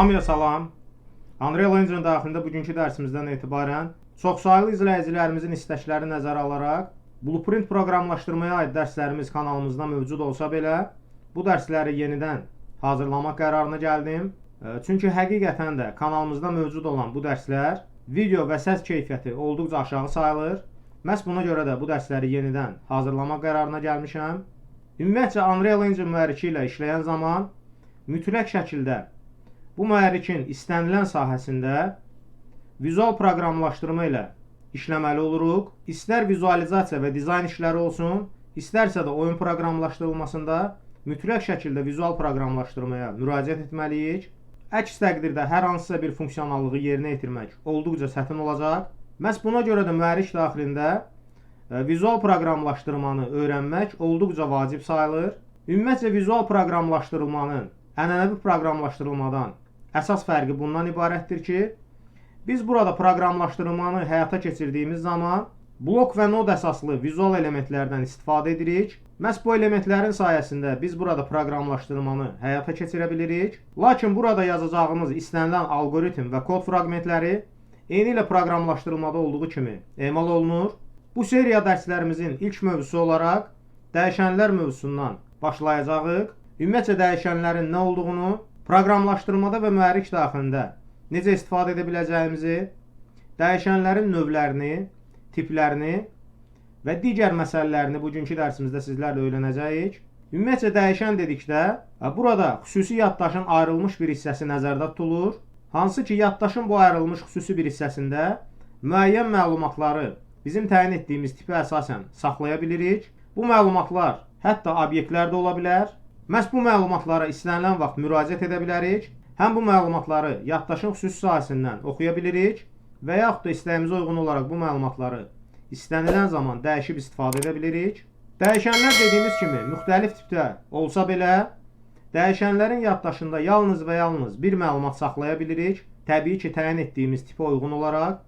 Hamıya salam. Unreal Engine daxilində bugünkü dərsimizdən etibarən çoxsaylı izləyicilərimizin istəkləri nəzərə alaraq Blueprint proqramlaşdırmaya aid dərslərimiz kanalımızda mövcud olsa belə, bu dərsləri yenidən hazırlamaq qərarına gəldim. Çünki həqiqətən də kanalımızda mövcud olan bu dərslər video və səs keyfiyyəti olduqca aşağı sayılır. Məhz buna görə də bu dərsləri yenidən hazırlamaq qərarına gəlmişəm. Ümumiyyətcə Unreal Engine mühərriki ilə işləyən zaman mütləq şəkildə bu mühərrikin istənilən sahəsində vizual proqramlaşdırma ilə işləməli oluruq. İstər vizualizasiya və dizayn işləri olsun, istərsə də oyun proqramlaşdırılmasında mütləq şəkildə vizual proqramlaşdırmaya müraciət etməliyik. Əks təqdirdə hər hansısa bir funksiyonallığı yerinə yetirmək olduqca çətin olacaq. Məhz buna görə də mühərrik daxilində vizual proqramlaşdırmanı öyrənmək olduqca vacib sayılır. Ümumiyyətcə vizual proqramlaşdırmanın ənənəvi proqramlaşdırılmadan əsas fərqi bundan ibarətdir ki, biz burada proqramlaşdırmanı həyata keçirdiyimiz zaman blok və nod əsaslı vizual elementlərdən istifadə edirik. Məhz bu elementlərin sayəsində biz burada proqramlaşdırmanı həyata keçirə bilirik. Lakin burada yazacağımız istənilən algoritm və kod fraqmentləri eyni ilə proqramlaşdırmada olduğu kimi emal olunur. Bu seriya dərslərimizin ilk mövzusu olaraq dəyişənlər mövzusundan başlayacağıq. Ümumiyyətcə dəyişənlərin nə olduğunu, proqramlaşdırmada və mühərrik daxilində necə istifadə edə biləcəyimizi, dəyişənlərin növlərini, tiplərini və digər məsələlərini bugünkü dərsimizdə sizlərlə öyrənəcəyik. Ümumiyyətcə dəyişən dedikdə, burada xüsusi yaddaşın ayrılmış bir hissəsi nəzərdə tutulur. Hansı ki, yaddaşın bu ayrılmış xüsusi bir hissəsində müəyyən məlumatları bizim təyin etdiyimiz tipə əsasən saxlaya bilirik. Bu məlumatlar hətta obyektlər də ola bilər. Məhz bu məlumatlara istənilən vaxt müraciət edə bilərik. Həm bu məlumatları yaddaşın xüsusi sahəsindən oxuya bilirik və yaxud da istəyimizə uyğun olaraq bu məlumatları istənilən zaman dəyişib istifadə edə bilirik. Dəyişənlər dediyimiz kimi müxtəlif tipdə olsa belə, dəyişənlərin yaddaşında yalnız və yalnız bir məlumat saxlaya bilirik. Təbii ki, təyin etdiyimiz tipə uyğun olaraq.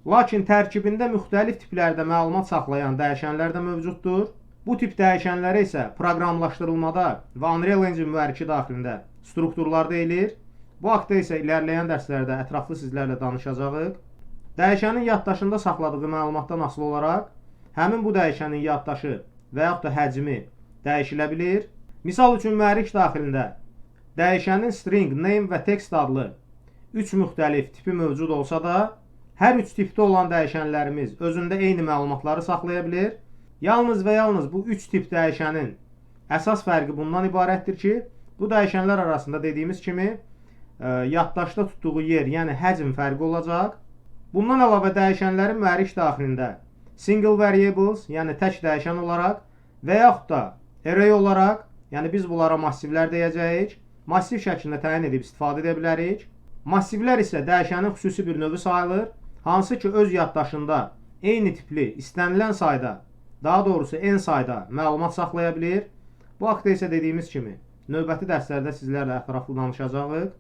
Lakin tərkibində müxtəlif tiplərdə məlumat saxlayan dəyişənlər də mövcuddur. Bu tip dəyişənlərə isə proqramlaşdırılmada və Unreal Engine mühərriki daxilində strukturlar deyilir. Bu haqda isə ilərləyən dərslərdə ətraflı sizlərlə danışacağıq. Dəyişənin yaddaşında saxladığı məlumatdan asılı olaraq həmin bu dəyişənin yaddaşı və yaxud da həcmi dəyişilə bilir. Misal üçün mühərrik daxilində dəyişənin string, name və text adlı 3 müxtəlif tipi mövcud olsa da, hər 3 tipdə olan dəyişənlərimiz özündə eyni məlumatları saxlaya bilir. Yalnız və yalnız bu 3 tip dəyişənin əsas fərqi bundan ibarətdir ki, bu dəyişənlər arasında dediyimiz kimi yaddaşda tutduğu yer, yəni həcm fərqi olacaq. Bundan əlavə dəyişənlərin mühərrik daxilində single variables, yəni tək dəyişən olaraq və yaxud da array olaraq, yəni biz bunlara massivlər deyəcəyik, massiv şəklində təyin edib istifadə edə bilərik. Massivlər isə dəyişənin xüsusi bir növü sayılır, hansı ki öz yaddaşında eyni tipli istənilən sayda, daha doğrusu n sayda məlumat saxlaya bilir. Bu haqda isə dediyimiz kimi növbəti dərslərdə sizlərlə ətraflı danışacağıq.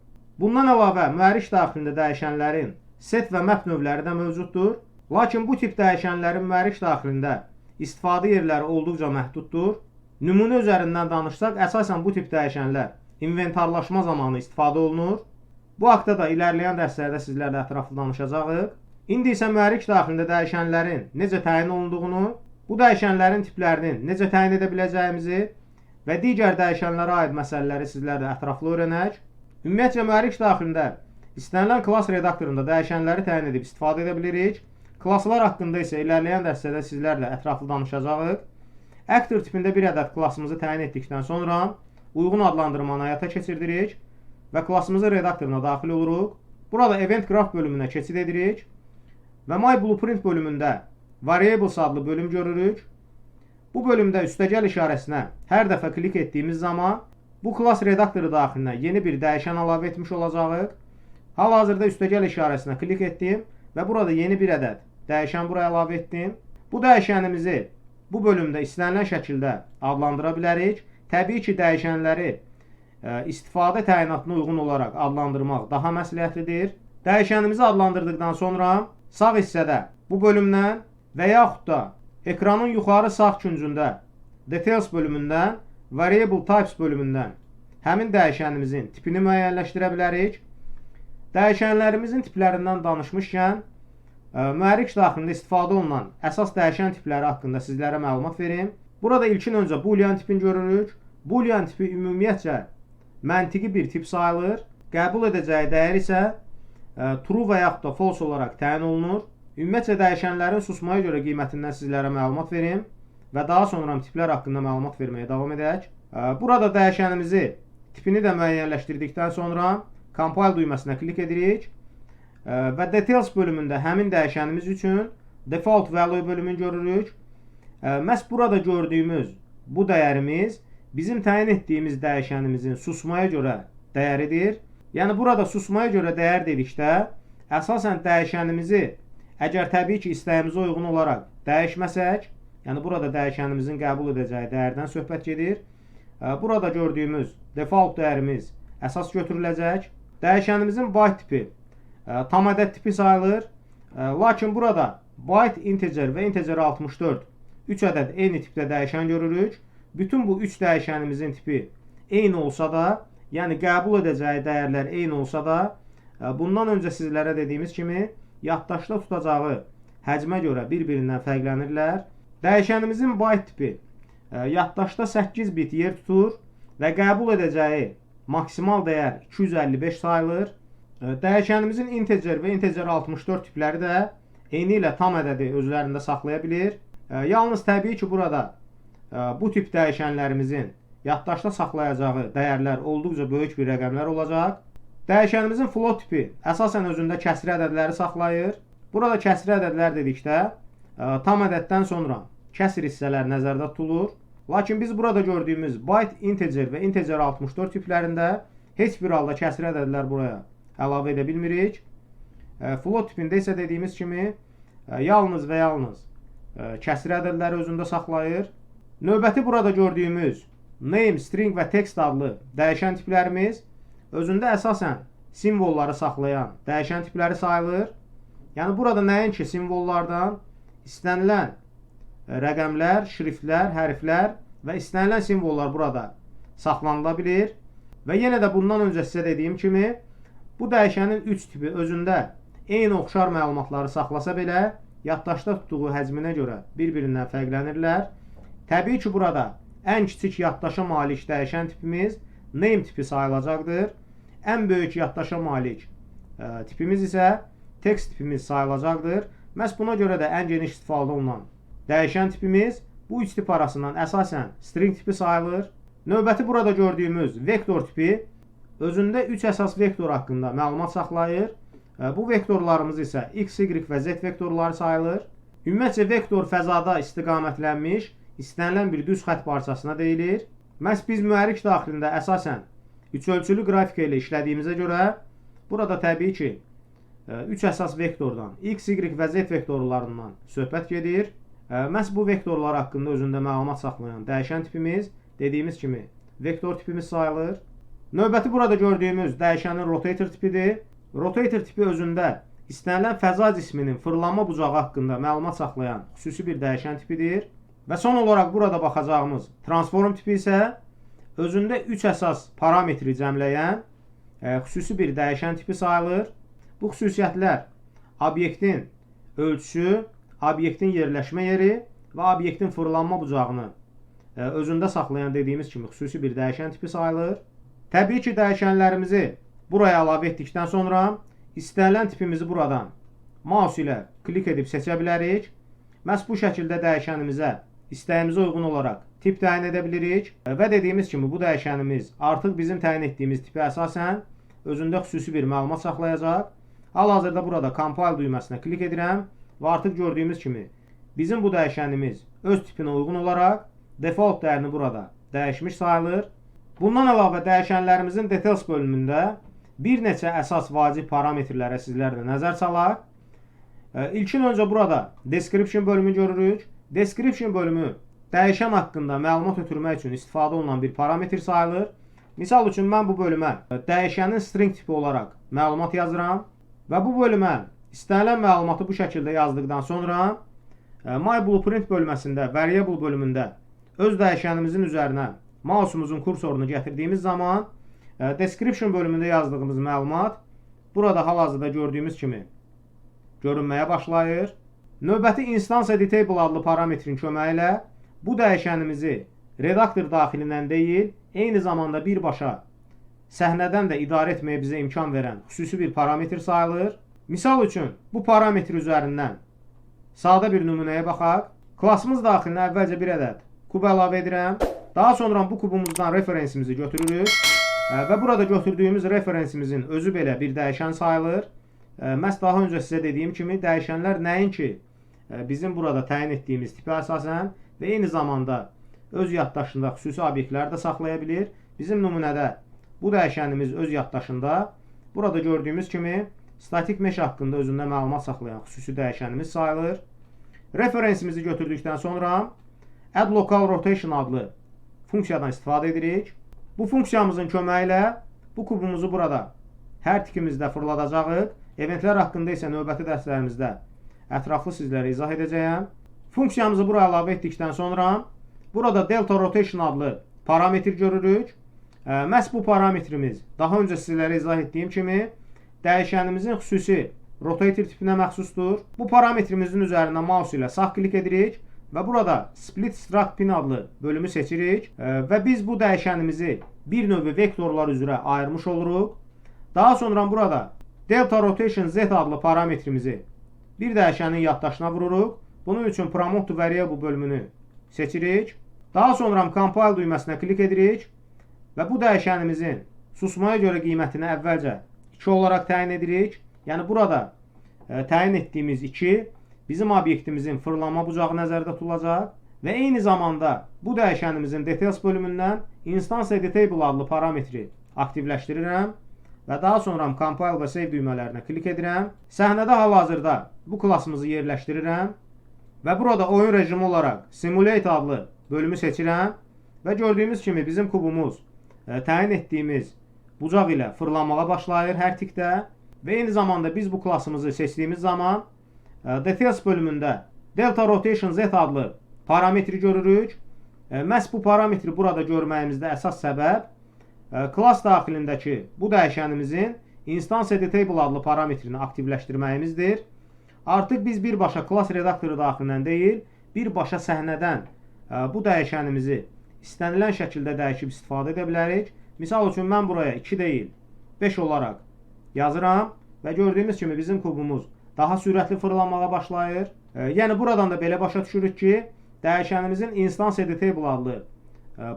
Bundan əlavə mühərrik daxilində dəyişənlərin set və map növləri də mövcuddur. Lakin bu tip dəyişənlərin mühərrik daxilində istifadə yerləri olduqca məhduddur. Nümunə üzərindən danışsaq, əsasən bu tip dəyişənlər inventarlaşma zamanı istifadə olunur. Bu haqda da ilərləyən dərslərdə sizlərlə ətraflı danışacağıq. İndi isə mühərrik daxilində dəyişənlərin necə təyin olunduğunu, bu dəyişənlərin tiplərinin necə təyin edə biləcəyimizi və digər dəyişənlərə aid məsələləri sizlərlə ətraflı öyrənək. Ümumiyyətcə mühərrik daxilində istənilən klass redaktorunda dəyişənləri təyin edib istifadə edə bilirik. Klasslar haqqında isə ilərləyən dərslərdə sizlərlə ətraflı danışacağıq. Actor tipində bir ədəd klassımızı təyin etdikdən sonra uyğun adlandırmanı həyata keçirdirik və klassımızın redaktoruna daxil oluruq. Burada Event Graph bölümünə keçid edirik və My Blueprint bölümündə Variables adlı bölüm görürük. Bu bölümdə üstəgəl işarəsinə hər dəfə klik etdiyimiz zaman bu klass redaktoru daxilinə yeni bir dəyişən əlavə etmiş olacağıq. Hal-hazırda üstəgəl işarəsinə klik etdim və burada yeni bir ədəd dəyişən buraya əlavə etdim. Bu dəyişənimizi bu bölümdə istənilən şəkildə adlandıra bilərik. Təbii ki, dəyişənləri istifadə təyinatına uyğun olaraq adlandırmaq daha məsləhətlidir. Dəyişənimizi adlandırdıqdan sonra sağ hissədə bu bölümdən və yaxud da ekranın yuxarı sağ küncündə Details bölümündən, Variable Types bölümündən həmin dəyişənimizin tipini müəyyənləşdirə bilərik. Dəyişənlərimizin tiplərindən danışmışkən, mühərrik daxilində istifadə olunan əsas dəyişən tipləri haqqında sizlərə məlumat verim. Burada ilkin öncə boolean tipini görürük. Boolean tipi ümumiyyətcə məntiqi bir tip sayılır. Qəbul edəcəyi dəyər isə true və yaxud da false olaraq təyin olunur. Ümumiyyətcə dəyişənlərin susmaya görə qiymətindən sizlərə məlumat verim və daha sonra tiplər haqqında məlumat verməyə davam edək. Burada dəyişənimizi tipini də müəyyənləşdirdikdən sonra compile düyməsinə klik edirik və details bölümündə həmin dəyişənimiz üçün default value bölümünü görürük. Məhz burada gördüyümüz bu dəyərimiz bizim təyin etdiyimiz dəyişənimizin susmaya görə dəyəridir. Yəni burada susmaya görə dəyər dedikdə əsasən dəyişənimizi əgər təbii ki istəyimizə uyğun olaraq dəyişməsək, yəni burada dəyişənimizin qəbul edəcəyi dəyərdən söhbət gedir. Burada gördüyümüz default dəyərimiz əsas götürüləcək. Dəyişənimizin byte tipi tam ədəd tipi sayılır. Lakin burada byte, integer və integer 64 3 ədəd eyni tipdə dəyişən görürük. Bütün bu 3 dəyişənimizin tipi eyni olsa da, yəni qəbul edəcəyi dəyərlər eyni olsa da, bundan öncə sizlərə dediyimiz kimi yaddaşda tutacağı həcmə görə bir-birindən fərqlənirlər. Dəyişənimizin byte tipi yaddaşda 8 bit yer tutur və qəbul edəcəyi maksimal dəyər 255 sayılır. Dəyişənimizin integer və integer 64 tipləri də eyni ilə tam ədədi özlərində saxlaya bilir. Yalnız təbii ki burada bu tip dəyişənlərimizin yaddaşda saxlayacağı dəyərlər olduqca böyük bir rəqəmlər olacaq. Dəyişənimizin float tipi əsasən özündə kəsri ədədləri saxlayır. Burada kəsri ədədlər dedikdə tam ədəddən sonra kəsr hissələr nəzərdə tutulur. Lakin biz burada gördüyümüz byte, integer və integer 64 tiplərində heç bir halda kəsri ədədlər buraya əlavə edə bilmirik. Float tipində isə dediyimiz kimi yalnız və yalnız kəsri ədədləri özündə saxlayır. Növbəti burada gördüyümüz name, string və text adlı dəyişən tiplərimiz özündə əsasən simvolları saxlayan dəyişən tipləri sayılır. Yəni burada nəinki simvollardan istənilən rəqəmlər, şriftlər, hərflər və istənilən simvollar burada saxlanıla bilir. Və yenə də bundan öncə sizə dediyim kimi bu dəyişənin 3 tipi özündə eyni oxşar məlumatları saxlasa belə yaddaşda tutduğu həcminə görə bir-birindən fərqlənirlər. Təbii ki burada ən kiçik yaddaşa malik dəyişən tipimiz name tipi sayılacaqdır. Ən böyük yaddaşa malik tipimiz isə text tipimiz sayılacaqdır. Məhz buna görə də ən geniş istifadə olunan dəyişən tipimiz bu üç tip arasından əsasən string tipi sayılır. Növbəti burada gördüyümüz vektor tipi özündə 3 əsas vektor haqqında məlumat saxlayır. Bu vektorlarımız isə x, y və z vektorları sayılır. Ümumiyyətcə vektor fəzada istiqamətlənmiş istənilən bir düz xətt parçasına deyilir. Məhz biz mühərrik daxilində əsasən 3 ölçülü qrafika ilə işlədiyimizə görə burada təbii ki 3 əsas vektordan x, y və z vektorlarından söhbət gedir. Məhz bu vektorlar haqqında özündə məlumat saxlayan dəyişən tipimiz dediyimiz kimi vektor tipimiz sayılır. Növbəti burada gördüyümüz dəyişənin rotator tipidir. Rotator tipi özündə istənilən fəza cisminin fırlanma bucağı haqqında məlumat saxlayan xüsusi bir dəyişən tipidir. Və son olaraq burada baxacağımız transform tipi isə özündə 3 əsas parametri cəmləyən xüsusi bir dəyişən tipi sayılır. Bu xüsusiyyətlər obyektin ölçüsü, obyektin yerləşmə yeri və obyektin fırlanma bucağını özündə saxlayan dediyimiz kimi xüsusi bir dəyişən tipi sayılır. Təbii ki dəyişənlərimizi buraya əlavə etdikdən sonra istənilən tipimizi buradan mouse ilə klik edib seçə bilərik. Məhz bu şəkildə dəyişənimizə istəyimizə uyğun olaraq tip təyin edə bilirik və dediyimiz kimi bu dəyişənimiz artıq bizim təyin etdiyimiz tipə əsasən özündə xüsusi bir məlumat saxlayacaq. Hal-hazırda burada compile düyməsinə klik edirəm və artıq gördüyümüz kimi bizim bu dəyişənimiz öz tipinə uyğun olaraq default dəyərini burada dəyişmiş sayılır. Bundan əlavə dəyişənlərimizin details bölümündə bir neçə əsas vacib parametrlərə sizlərlə nəzər salaq. İlkin öncə burada description bölümünü görürük. Description bölümü dəyişən haqqında məlumat ötürmək üçün istifadə olunan bir parametr sayılır. Misal üçün mən bu bölümə dəyişənin string tipi olaraq məlumat yazıram və bu bölümə istənilən məlumatı bu şəkildə yazdıqdan sonra My Blueprint bölməsində variable bölümündə öz dəyişənimizin üzərinə mouse'umuzun kursorunu gətirdiyimiz zaman description bölümündə yazdığımız məlumat burada hal-hazırda gördüyümüz kimi görünməyə başlayır. Növbəti instance detail adlı parametrin köməyi ilə bu dəyişənimizi redaktor daxilindən deyil, eyni zamanda birbaşa səhnədən də idarə etməyə bizə imkan verən xüsusi bir parametr sayılır. Misal üçün, bu parametr üzərindən sadə bir nümunəyə baxaq. Klassımız daxilinə əvvəlcə bir ədəd kub əlavə edirəm. Daha sonra bu kubumuzdan referensimizi götürürük və burada götürdüyümüz referensimizin özü belə bir dəyişən sayılır. Məhz daha öncə sizə dediyim kimi dəyişənlər nəinki bizim burada təyin etdiyimiz tipə əsasən və eyni zamanda öz yaddaşında xüsusi obyektləri də saxlaya bilir. Bizim nümunədə bu dəyişənimiz öz yaddaşında burada gördüyümüz kimi statik mesh haqqında özündə məlumat saxlayan xüsusi dəyişənimiz sayılır. Referensimizi götürdükdən sonra add local rotation adlı funksiyadan istifadə edirik. Bu funksiyamızın köməyi ilə bu kubumuzu burada hər tikimizdə fırladacağıq. Eventlər haqqında isə növbəti dərslərimizdə ətraflı sizlərə izah edəcəyəm. Funksiyamızı bura əlavə etdikdən sonra burada delta rotation adlı parametr görürük. Məhz bu parametrimiz daha öncə sizlərə izah etdiyim kimi dəyişənimizin xüsusi rotator tipinə məxsusdur. Bu parametrimizin üzərində mouse ilə sağ klik edirik və burada split struct pin adlı bölümü seçirik və biz bu dəyişənimizi bir növ vektorlar üzrə ayırmış oluruq. Daha sonra burada delta rotation z adlı parametrimizi bir dəyişənin yaddaşına vururuq. Bunun üçün promote to variable bölümünü seçirik. Daha sonra compile düyməsinə klik edirik və bu dəyişənimizin susmaya görə qiymətini əvvəlcə 2 olaraq təyin edirik. Yəni burada təyin etdiyimiz 2 bizim obyektimizin fırlanma bucağı nəzərdə tutulacaq və eyni zamanda bu dəyişənimizin details bölümündən instance detail adlı parametri aktivləşdirirəm və daha sonra compile və save düymələrinə klik edirəm. Səhnədə hal-hazırda bu klassımızı yerləşdirirəm və burada oyun rejimi olaraq simulate adlı bölümü seçirəm və gördüyümüz kimi bizim kubumuz təyin etdiyimiz bucaq ilə fırlanmağa başlayır hər tikdə və eyni zamanda biz bu klassımızı seçdiyimiz zaman details bölümündə delta rotation z adlı parametri görürük. Məhz bu parametri burada görməyimizdə əsas səbəb klass daxilindəki bu dəyişənimizin instance detail adlı parametrini aktivləşdirməyimizdir. Artıq biz birbaşa klass redaktoru daxilindən deyil, birbaşa səhnədən bu dəyişənimizi istənilən şəkildə dəyişib istifadə edə bilərik. Misal üçün mən buraya 2 deyil, 5 olaraq yazıram və gördüyümüz kimi bizim kubumuz daha sürətli fırlanmağa başlayır. Yəni buradan da belə başa düşürük ki, dəyişənimizin instance detail adlı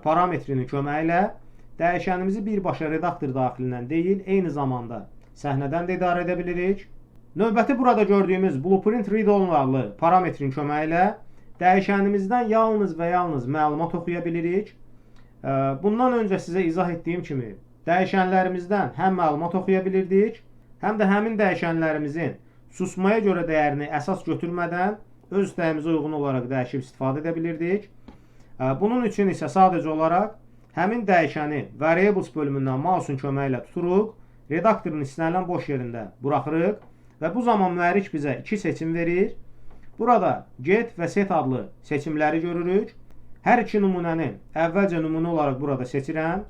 parametrinin köməyi ilə dəyişənimizi birbaşa redaktor daxilindən deyil, eyni zamanda səhnədən də idarə edə bilirik. Növbəti burada gördüyümüz blueprint read only adlı parametrin köməyi ilə dəyişənimizdən yalnız və yalnız məlumat oxuya bilirik. Bundan öncə sizə izah etdiyim kimi dəyişənlərimizdən həm məlumat oxuya bilirdik, həm də həmin dəyişənlərimizin susmaya görə dəyərini əsas götürmədən öz istəyimizə uyğun olaraq dəyişib istifadə edə bilirdik. Bunun üçün isə sadəcə olaraq həmin dəyişəni variables bölümündən mouse'un köməyi ilə tuturuq, redaktorun istənilən boş yerində buraxırıq və bu zaman mühərrik bizə 2 seçim verir. Burada get və set adlı seçimləri görürük. Hər iki nümunəni əvvəlcə nümunə olaraq burada seçirəm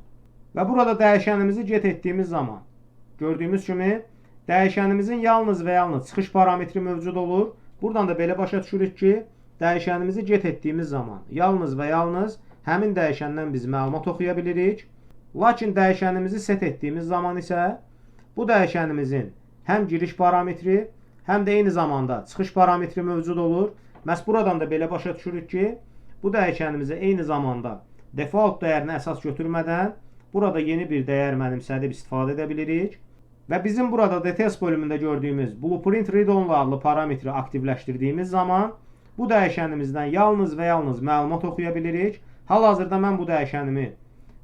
və burada dəyişənimizi get etdiyimiz zaman gördüyümüz kimi dəyişənimizin yalnız və yalnız çıxış parametri mövcud olur. Buradan da belə başa düşürük ki, dəyişənimizi get etdiyimiz zaman yalnız və yalnız həmin dəyişəndən biz məlumat oxuya bilirik. Lakin dəyişənimizi set etdiyimiz zaman isə bu dəyişənimizin həm giriş parametri, həm də eyni zamanda çıxış parametri mövcud olur. Məhz buradan da belə başa düşürük ki, bu dəyişənimizə eyni zamanda default dəyərini əsas götürmədən burada yeni bir dəyər mənimsədib istifadə edə bilirik. Və bizim burada details bölümündə gördüyümüz blueprint read only adlı parametri aktivləşdirdiyimiz zaman bu dəyişənimizdən yalnız və yalnız məlumat oxuya bilirik. Hal-hazırda mən bu dəyişənimi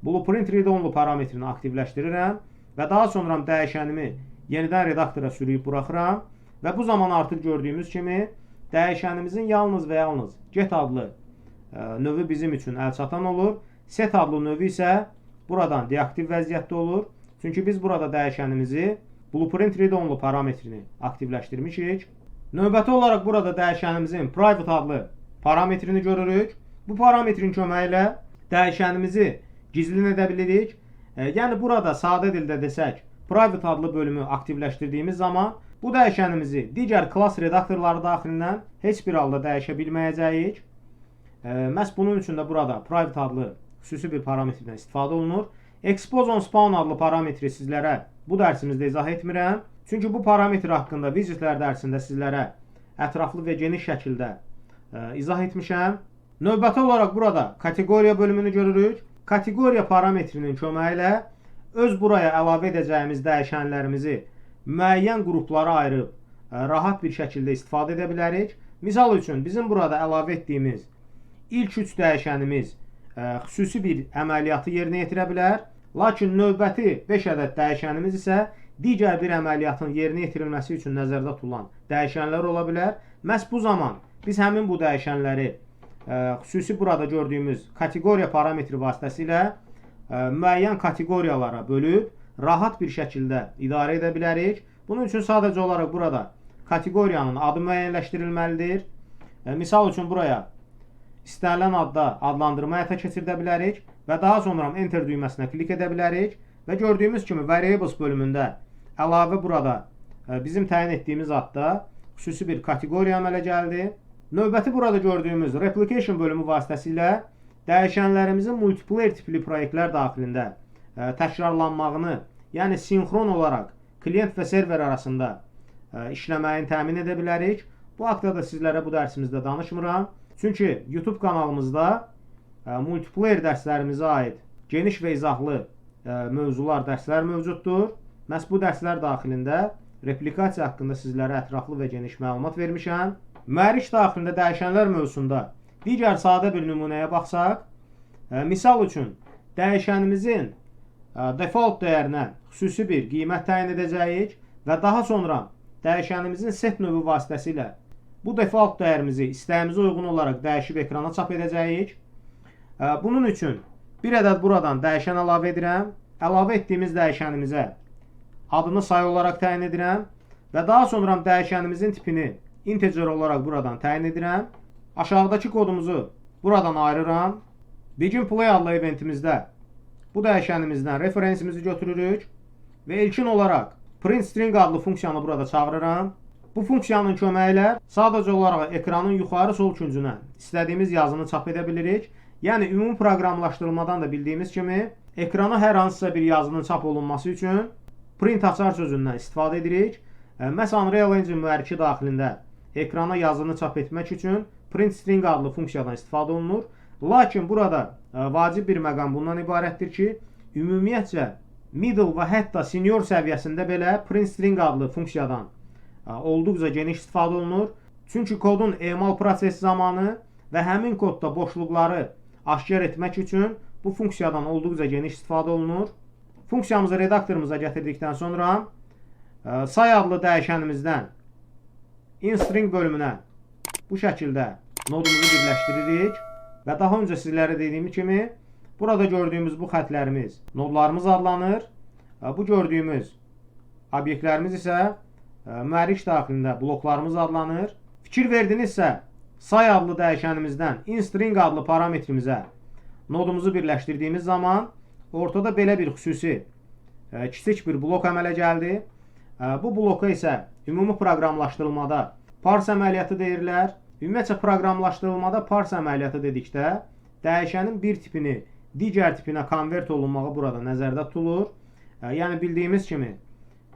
blueprint read only parametrini aktivləşdirirəm və daha sonra dəyişənimi yenidən redaktora sürüyüb buraxıram və bu zaman artıq gördüyümüz kimi dəyişənimizin yalnız və yalnız get adlı növü bizim üçün əlçatan olur. Set adlı növü isə buradan deaktiv vəziyyətdə olur. Çünki biz burada dəyişənimizi blueprint read only parametrini aktivləşdirmişik. Növbəti olaraq burada dəyişənimizin private adlı parametrini görürük. Bu parametrin köməyi ilə dəyişənimizi gizlin edə bilirik. Yəni burada sadə dildə desək, private adlı bölümü aktivləşdirdiyimiz zaman bu dəyişənimizi digər klass redaktorları daxilindən heç bir halda dəyişə bilməyəcəyik. Məhz bunun üçün də burada private adlı xüsusi bir parametrdən istifadə olunur. Expose on spawn adlı parametri sizlərə bu dərsimizdə izah etmirəm. Çünki bu parametr haqqında widgetlər dərsində sizlərə ətraflı və geniş şəkildə izah etmişəm. Növbəti olaraq burada kateqoriya bölümünü görürük. Kateqoriya parametrinin köməyi ilə öz buraya əlavə edəcəyimiz dəyişənlərimizi müəyyən qruplara ayırıb rahat bir şəkildə istifadə edə bilərik. Misal üçün bizim burada əlavə etdiyimiz ilk 3 dəyişənimiz xüsusi bir əməliyyatı yerinə yetirə bilər. Lakin növbəti 5 ədəd dəyişənimiz isə digər bir əməliyyatın yerinə yetirilməsi üçün nəzərdə tutulan dəyişənlər ola bilər. Məhz bu zaman biz həmin bu dəyişənləri xüsusi burada gördüyümüz kateqoriya parametri vasitəsilə müəyyən kateqoriyalara bölüb rahat bir şəkildə idarə edə bilərik. Bunun üçün sadəcə olaraq burada kateqoriyanın adı müəyyənləşdirilməlidir. Misal üçün buraya istənilən adda adlandırma həyata keçirdə bilərik və daha sonra Enter düyməsinə klik edə bilərik və gördüyümüz kimi Variables bölümündə əlavə burada bizim təyin etdiyimiz adda xüsusi bir kateqoriya əmələ gəldi. Növbəti burada gördüyümüz Replication bölümü vasitəsilə dəyişənlərimizin multiplayer tipli proyektlər daxilində təkrarlanmağını, yəni sinxron olaraq klient və server arasında işləməyini təmin edə bilərik. Bu haqda da sizlərə bu dərsimizdə danışmıram. Çünki YouTube kanalımızda multiplayer dərslərimizə aid geniş və izahlı mövzular, dərslər mövcuddur. Məhz bu dərslər daxilində replikasiya haqqında sizlərə ətraflı və geniş məlumat vermişəm. Mühərrik daxilində dəyişənlər mövzusunda digər sadə bir nümunəyə baxsaq, misal üçün dəyişənimizin default dəyərinə xüsusi bir qiymət təyin edəcəyik və daha sonra dəyişənimizin set növü vasitəsilə bu default dəyərimizi istəyimizə uyğun olaraq dəyişib ekrana çap edəcəyik. Bunun üçün bir ədəd buradan dəyişən əlavə edirəm. Əlavə etdiyimiz dəyişənimizə adını say olaraq təyin edirəm və daha sonra dəyişənimizin tipini integer olaraq buradan təyin edirəm. Aşağıdakı kodumuzu buradan ayırıram. Begin Play adlı eventimizdə bu dəyişənimizdən referensimizi götürürük və ilkin olaraq print string adlı funksiyanı burada çağırıram. Bu funksiyanın köməyi ilə sadəcə olaraq ekranın yuxarı sol küncünə istədiyimiz yazını çap edə bilirik. Yəni ümumi proqramlaşdırılmadan da bildiyimiz kimi ekrana hər hansısa bir yazının çap olunması üçün print açar sözündən istifadə edirik. Məhz Unreal Engine mühərriki daxilində ekrana yazını çap etmək üçün print string adlı funksiyadan istifadə olunur. Lakin burada vacib bir məqam bundan ibarətdir ki, ümumiyyətcə middle və hətta senior səviyyəsində belə print string adlı funksiyadan olduqca geniş istifadə olunur. Çünki kodun emal prosesi zamanı və həmin kodda boşluqları aşkar etmək üçün bu funksiyadan olduqca geniş istifadə olunur. Funksiyamızı redaktorumuza gətirdikdən sonra say adlı dəyişənimizdən inString bölümünə bu şəkildə nodumuzu birləşdiririk və daha öncə sizlərə dediyim kimi burada gördüyümüz bu xətlərimiz nodlarımız adlanır. Bu gördüyümüz obyektlərimiz isə mühərrik daxilində bloklarımız adlanır. Fikir verdinizsə say adlı dəyişənimizdən inString adlı parametrimizə nodumuzu birləşdirdiyimiz zaman ortada belə bir xüsusi kiçik bir blok əmələ gəldi. Bu bloka isə ümumi proqramlaşdırılmada parse əməliyyatı deyirlər. Ümumiyyətcə proqramlaşdırılmada parse əməliyyatı dedikdə dəyişənin bir tipini digər tipinə konvert olunmağı burada nəzərdə tutulur. Yəni bildiyimiz kimi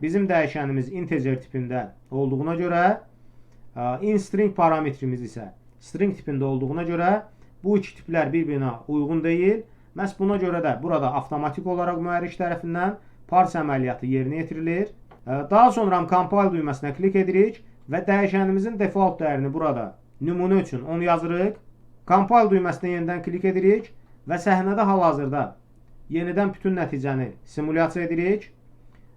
bizim dəyişənimiz integer tipində olduğuna görə inString parametrimiz isə string tipində olduğuna görə bu iki tiplər bir-birinə uyğun deyil. Məhz buna görə də burada avtomatik olaraq mühərrik tərəfindən parse əməliyyatı yerinə yetirilir. Daha sonra compile düyməsinə klik edirik və dəyişənimizin default dəyərini burada nümunə üçün 10 yazırıq. Compile düyməsinə yenidən klik edirik və səhnədə hal-hazırda yenidən bütün nəticəni simulyasiya edirik.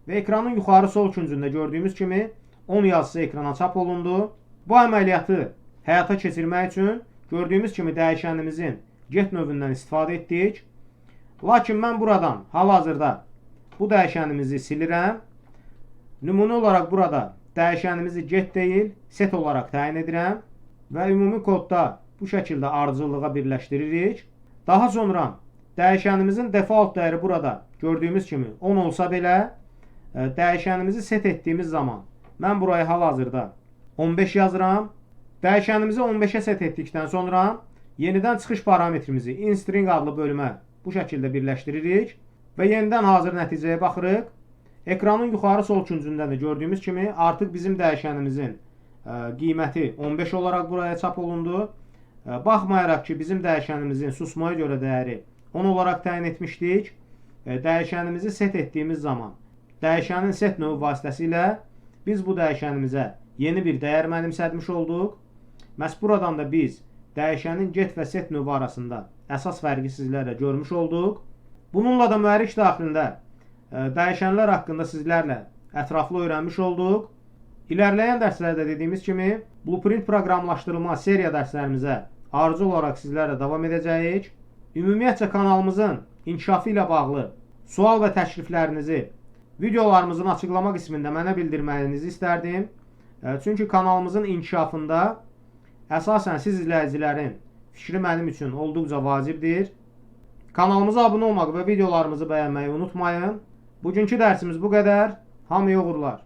Və ekranın yuxarı sol küncündə gördüyümüz kimi 10 yazısı ekrana çap olundu. Bu əməliyyatı həyata keçirmək üçün gördüyümüz kimi dəyişənimizin get növündən istifadə etdik. Lakin mən buradan hal-hazırda bu dəyişənimizi silirəm. Nümunə olaraq burada dəyişənimizi get deyil, set olaraq təyin edirəm və ümumi kodda bu şəkildə ardıcıllığa birləşdiririk. Daha sonra dəyişənimizin default dəyəri burada gördüyümüz kimi 10 olsa belə dəyişənimizi set etdiyimiz zaman mən buraya hal-hazırda 15 yazıram. Dəyişənimizi 15-ə set etdikdən sonra yenidən çıxış parametrimizi inString adlı bölümə bu şəkildə birləşdiririk və yenidən hazır nəticəyə baxırıq. Ekranın yuxarı sol küncündə də gördüyümüz kimi artıq bizim dəyişənimizin qiyməti 15 olaraq buraya çap olundu. Baxmayaraq ki, bizim dəyişənimizin susmaya görə dəyəri 10 olaraq təyin etmişdik. Dəyişənimizi set etdiyimiz zaman dəyişənin set növü vasitəsilə biz bu dəyişənimizə yeni bir dəyər mənimsətmiş olduq. Məhz buradan da biz dəyişənin get və set növü arasında əsas fərqi sizlərlə görmüş olduq. Bununla da mühərrik daxilində dəyişənlər haqqında sizlərlə ətraflı öyrənmiş olduq. İlərləyən dərslərdə dediyimiz kimi Blueprint proqramlaşdırılma seriya dərslərimizə arzu olaraq sizlərlə davam edəcəyik. Ümumiyyətcə kanalımızın inkişafı ilə bağlı sual və təkliflərinizi videolarımızın açıqlama qismində mənə bildirməyinizi istərdim. Çünki kanalımızın inkişafında əsasən siz izləyicilərin fikri mənim üçün olduqca vacibdir. Kanalımıza abunə olmaq və videolarımızı bəyənməyi unutmayın. Bugünkü dərsimiz bu qədər. Hamıya uğurlar.